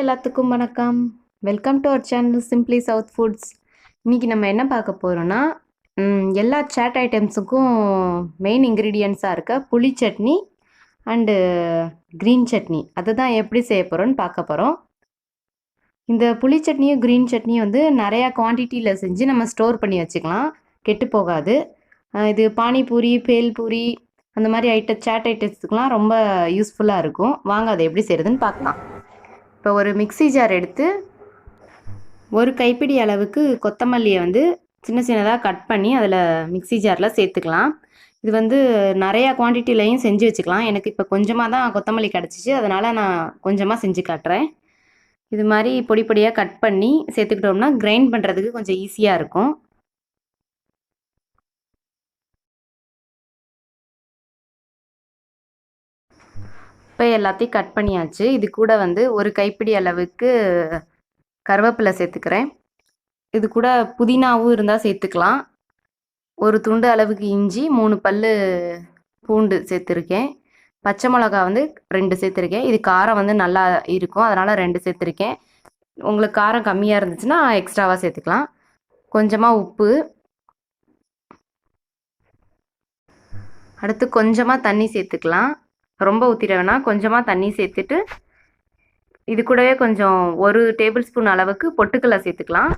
எல்லாத்துக்கும் வணக்கம். Welcome to our channel Simply South Foods. இன்றைக்கி நம்ம என்ன பார்க்க போகிறோன்னா, எல்லா சாட் ஐட்டம்ஸுக்கும் மெயின் இன்க்ரீடியன்ஸாக இருக்க புளி சட்னி அண்டு க்ரீன் சட்னி அதை தான் எப்படி செய்ய போகிறோன்னு பார்க்க போகிறோம். இந்த புளி சட்னியும் க்ரீன் சட்னியும் வந்து நிறையா குவான்டிட்டியில் செஞ்சு நம்ம ஸ்டோர் பண்ணி வச்சுக்கலாம், கெட்டு போகாது. இது பானிபூரி, பேல்பூரி அந்த மாதிரி சாட் ஐட்டம்ஸுக்கெலாம் ரொம்ப யூஸ்ஃபுல்லாக இருக்கும். வாங்க அதை எப்படி செய்கிறதுன்னு பார்க்கலாம். இப்போ ஒரு மிக்ஸி ஜார் எடுத்து ஒரு கைப்பிடி அளவுக்கு கொத்தமல்லியை வந்து சின்ன சின்னதாக கட் பண்ணி அதில் மிக்ஸி ஜாரில் சேர்த்துக்கலாம். இது வந்து நிறையா குவான்டிட்டிலையும் செஞ்சு வச்சுக்கலாம். எனக்கு இப்போ கொஞ்சமாக தான் கொத்தமல்லி கிடச்சிச்சு, அதனால் நான் கொஞ்சமாக செஞ்சு காட்டுறேன். இது மாதிரி பொடி பொடியாக கட் பண்ணி சேர்த்துக்கிட்டோம்னா கிரைண்ட் பண்ணுறதுக்கு கொஞ்சம் ஈஸியாக இருக்கும். இப்போ எல்லாத்தையும் கட் பண்ணியாச்சு. இது கூட வந்து ஒரு கைப்பிடி அளவுக்கு கருவேப்பிலை சேர்த்துக்கிறேன். இது கூட புதினாவும் இருந்தால் சேர்த்துக்கலாம். ஒரு துண்டு அளவுக்கு இஞ்சி, 3 பல்லு பூண்டு சேர்த்துருக்கேன். பச்சை மிளகா வந்து 2 சேர்த்துருக்கேன். இது காரம் வந்து நல்லா இருக்கும், அதனால் 2 சேர்த்துருக்கேன். உங்களுக்கு காரம் கம்மியாக இருந்துச்சுன்னா எக்ஸ்ட்ராவாக சேர்த்துக்கலாம். கொஞ்சமாக உப்பு, அடுத்து கொஞ்சமாக தண்ணி சேர்த்துக்கலாம். ரொம்ப ஊற்றிட வேணாம், கொஞ்சமாக தண்ணி சேர்த்துட்டு இது கூடவே கொஞ்சம் 1 டேபிள் ஸ்பூன் அளவுக்கு பொட்டுக்கடலை சேர்த்துக்கலாம்.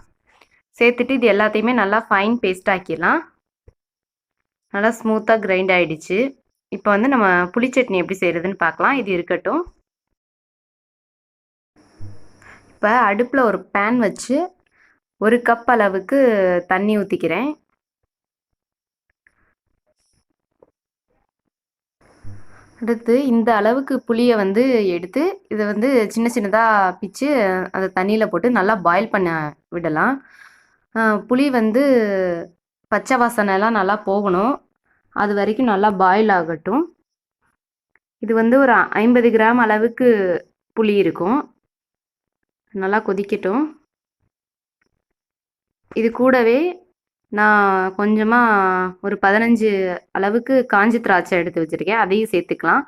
சேர்த்துட்டு இது எல்லாத்தையுமே நல்லா ஃபைன் பேஸ்ட் ஆக்கிடலாம். நல்லா ஸ்மூத்தாக கிரைண்ட் ஆகிடுச்சு. இப்போ வந்து நம்ம புளி சட்னி எப்படி செய்கிறதுன்னு பார்க்கலாம். இது இருக்கட்டும். இப்போ அடுப்பில் ஒரு பேன் வச்சு 1 கப் அளவுக்கு தண்ணி ஊற்றிக்கிறேன். அடுத்து இந்த அளவுக்கு புளியை வந்து எடுத்து இதை வந்து சின்ன சின்னதாக பிச்சு அதை தண்ணியில் போட்டு நல்லா பாயில் பண்ண விடலாம். புளி வந்து பச்சை வாசனைலாம் நல்லா போகணும், அது வரைக்கும் நல்லா பாயில் ஆகட்டும். இது வந்து ஒரு 50 கிராம் அளவுக்கு புளி இருக்கும். நல்லா கொதிக்கட்டும். இது கூடவே நான் கொஞ்சமாக ஒரு 15 அளவுக்கு காஞ்சி திராட்சை எடுத்து வச்சுருக்கேன், அதையும் சேர்த்துக்கலாம்.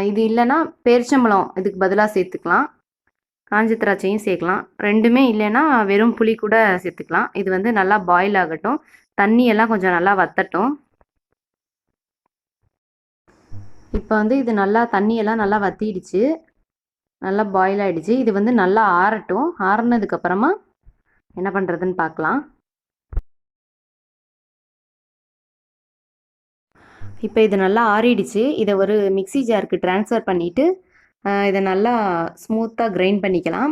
இது இல்லைன்னா பேரிச்சம்பழம் இதுக்கு பதிலாக சேர்த்துக்கலாம். காஞ்சி திராட்சையும் சேர்க்கலாம். ரெண்டுமே இல்லைன்னா வெறும் புளி கூட சேர்த்துக்கலாம். இது வந்து நல்லா பாயில் ஆகட்டும், தண்ணியெல்லாம் கொஞ்சம் நல்லா வற்றட்டும். இப்போ வந்து இது நல்லா தண்ணியெல்லாம் நல்லா வற்றிடுச்சு, நல்லா பாயில் ஆகிடுச்சு. இது வந்து நல்லா ஆறட்டும். ஆறுனதுக்கப்புறமா என்ன பண்ணுறதுன்னு பார்க்கலாம். இப்போ இது நல்லா ஆறிடுச்சு. இதை ஒரு மிக்ஸி ஜாருக்கு ட்ரான்ஸ்ஃபர் பண்ணிவிட்டு இதை நல்லா ஸ்மூத்தாக கிரைண்ட் பண்ணிக்கலாம்.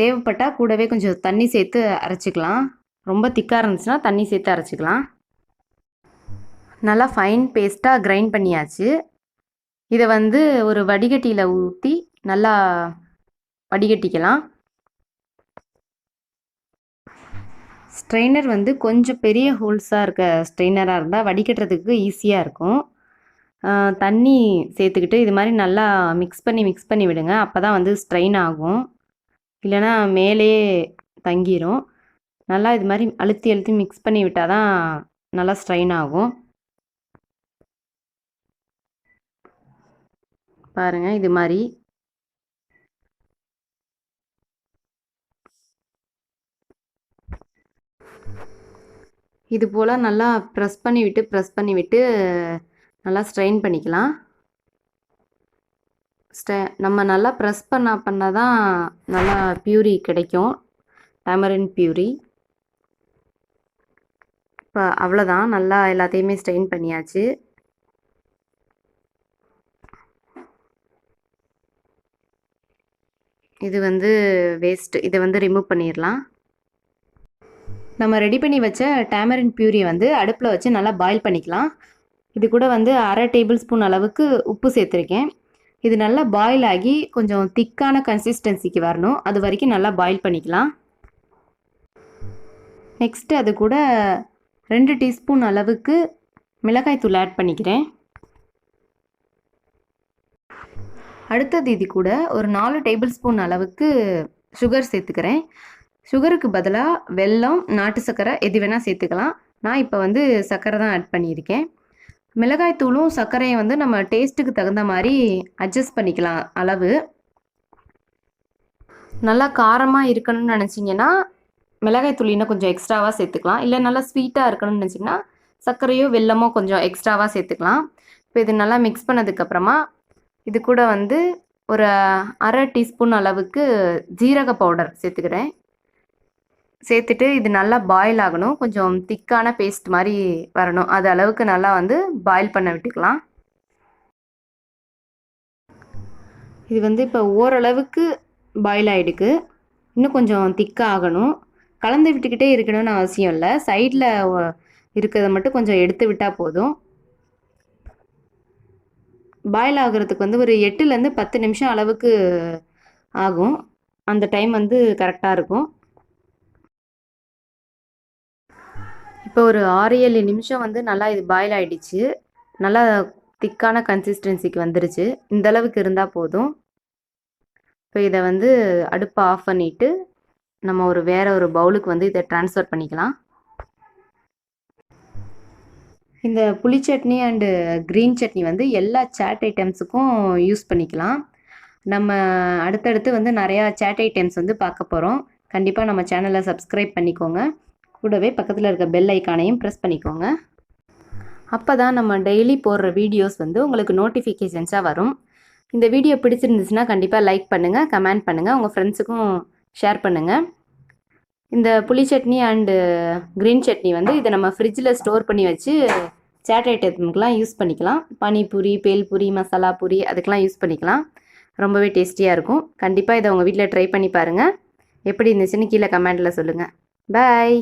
தேவைப்பட்டால் கூடவே கொஞ்சம் தண்ணி சேர்த்து அரைச்சிக்கலாம். ரொம்ப திக்காக இருந்துச்சுன்னா தண்ணி சேர்த்து அரைச்சிக்கலாம். நல்லா ஃபைன் பேஸ்ட்டாக கிரைண்ட் பண்ணியாச்சு. இதை வந்து ஒரு வடிகட்டியில் ஊற்றி நல்லா வடிகட்டிக்கலாம். ஸ்ட்ரெயினர் வந்து கொஞ்சம் பெரிய ஹோல்ஸாக இருக்க ஸ்ட்ரெயினராக இருந்தால் வடிகட்டுறதுக்கு ஈஸியாக இருக்கும். தண்ணி சேர்த்துக்கிட்டு இது மாதிரி நல்லா மிக்ஸ் பண்ணி விடுங்க. அப்போ தான் வந்து ஸ்ட்ரெயின் ஆகும், இல்லைனா மேலே தங்கிரும். நல்லா இது மாதிரி அழுத்தி மிக்ஸ் பண்ணி விட்டால் தான் நல்லா ஸ்ட்ரெயின் ஆகும். பாருங்கள், இது மாதிரி இது போல் நல்லா ப்ரெஸ் பண்ணி விட்டு நல்லா ஸ்ட்ரெயின் பண்ணிக்கலாம். நம்ம நல்லா ப்ரெஸ் பண்ண தான் நல்லா பியூரி கிடைக்கும், டேமரின் பியூரி. இப்போ அவ்வளோதான், நல்லா எல்லாத்தையுமே ஸ்ட்ரெயின் பண்ணியாச்சு. இது வந்து வேஸ்ட்டு, இதை வந்து ரிமூவ் பண்ணிடலாம். நம்ம ரெடி பண்ணி வச்ச டேமரின் பியூரியை வந்து அடுப்பில் வச்சு நல்லா பாயில் பண்ணிக்கலாம். இது கூட வந்து 1/2 டேபிள் ஸ்பூன் அளவுக்கு உப்பு சேர்த்துருக்கேன். இது நல்லா பாயில் ஆகி கொஞ்சம் திக்கான கன்சிஸ்டன்சிக்கு வரணும், அது வரைக்கும் நல்லா பாயில் பண்ணிக்கலாம். நெக்ஸ்ட்டு அது கூட 2 டீஸ்பூன் அளவுக்கு மிளகாய்த்தூள் ஆட் பண்ணிக்கிறேன். அடுத்தது இது கூட ஒரு 4 டேபிள் ஸ்பூன் அளவுக்கு சுகர் சேர்த்துக்கிறேன். சுகருக்கு பதிலாக வெல்லம், நாட்டு சர்க்கரை எது வேணால் சேர்த்துக்கலாம். நான் இப்போ வந்து சர்க்கரை தான் ஆட் பண்ணியிருக்கேன். மிளகாய்த்தூளும் சர்க்கரையும் வந்து நம்ம டேஸ்ட்டுக்கு தகுந்த மாதிரி அட்ஜஸ்ட் பண்ணிக்கலாம் அளவு. நல்லா காரமாக இருக்கணும்னு நினச்சிங்கன்னா மிளகாய் தூள் இன்னும் கொஞ்சம் எக்ஸ்ட்ராவாக சேர்த்துக்கலாம். இல்லை நல்லா ஸ்வீட்டாக இருக்கணும்னு நினச்சிங்கன்னா சர்க்கரையோ வெல்லமோ கொஞ்சம் எக்ஸ்ட்ராவாக சேர்த்துக்கலாம். இப்போ இது நல்லா மிக்ஸ் பண்ணதுக்கப்புறமா இது கூட வந்து ஒரு 1/2 டீஸ்பூன் அளவுக்கு ஜீரக பவுடர் சேர்த்துக்கிறேன். சேர்த்துட்டு இது நல்லா பாயில் ஆகணும். கொஞ்சம் திக்கான பேஸ்ட் மாதிரி வரணும். அது அளவுக்கு நல்லா வந்து பாயில் பண்ண விட்டுக்கலாம். இது வந்து இப்போ ஓரளவுக்கு பாயில் ஆகிடுக்கு. இன்னும் கொஞ்சம் திக்காக ஆகணும். கலந்து விட்டுக்கிட்டே இருக்கணும்னு அவசியம் இல்லை. சைடில் இருக்கிறத மட்டும் கொஞ்சம் எடுத்து விட்டால் போதும். பாயில் ஆகுறதுக்கு வந்து ஒரு 8லேருந்து 10 நிமிஷம் அளவுக்கு ஆகும். அந்த டைம் வந்து கரெக்டாக இருக்கும். இப்போ ஒரு 6-7 நிமிஷம் வந்து நல்லா இது பாயில் ஆகிடுச்சு. நல்லா திக்கான கன்சிஸ்டன்சிக்கு வந்துருச்சு. இந்த அளவுக்கு இருந்தால் போதும். இப்போ இதை வந்து அடுப்பை ஆஃப் பண்ணிவிட்டு நம்ம வேற ஒரு பவுலுக்கு வந்து இதை ட்ரான்ஸ்ஃபர் பண்ணிக்கலாம். இந்த புளி சட்னி அண்டு க்ரீன் சட்னி வந்து எல்லா சாட் ஐட்டம்ஸுக்கும் யூஸ் பண்ணிக்கலாம். நம்ம அடுத்தடுத்து வந்து நிறையா சாட் ஐட்டம்ஸ் வந்து பார்க்க போகிறோம். கண்டிப்பாக நம்ம சேனலை சப்ஸ்கிரைப் பண்ணிக்கோங்க. கூடவே பக்கத்தில் இருக்க பெல் ஐக்கானையும் ப்ரெஸ் பண்ணிக்கோங்க. அப்போ தான் நம்ம டெய்லி போடுற வீடியோஸ் வந்து உங்களுக்கு நோட்டிஃபிகேஷன்ஸாக வரும். இந்த வீடியோ பிடிச்சிருந்துச்சுன்னா கண்டிப்பாக லைக் பண்ணுங்கள், கமெண்ட் பண்ணுங்கள், உங்கள் ஃப்ரெண்ட்ஸுக்கும் ஷேர் பண்ணுங்கள். இந்த புளி சட்னி அண்டு க்ரீன் சட்னி வந்து இதை நம்ம ஃப்ரிட்ஜில் ஸ்டோர் பண்ணி வச்சு சாட் ஐட்டத்துக்கெலாம் யூஸ் பண்ணிக்கலாம். பானிபூரி, பேல்பூரி, மசாலா பூரி அதுக்கெலாம் யூஸ் பண்ணிக்கலாம். ரொம்பவே டேஸ்டியாக இருக்கும். கண்டிப்பாக இதை உங்கள் வீட்டில் ட்ரை பண்ணி பாருங்கள். எப்படி இருந்துச்சுன்னு கீழே கமெண்ட்டில் சொல்லுங்கள். பாய்.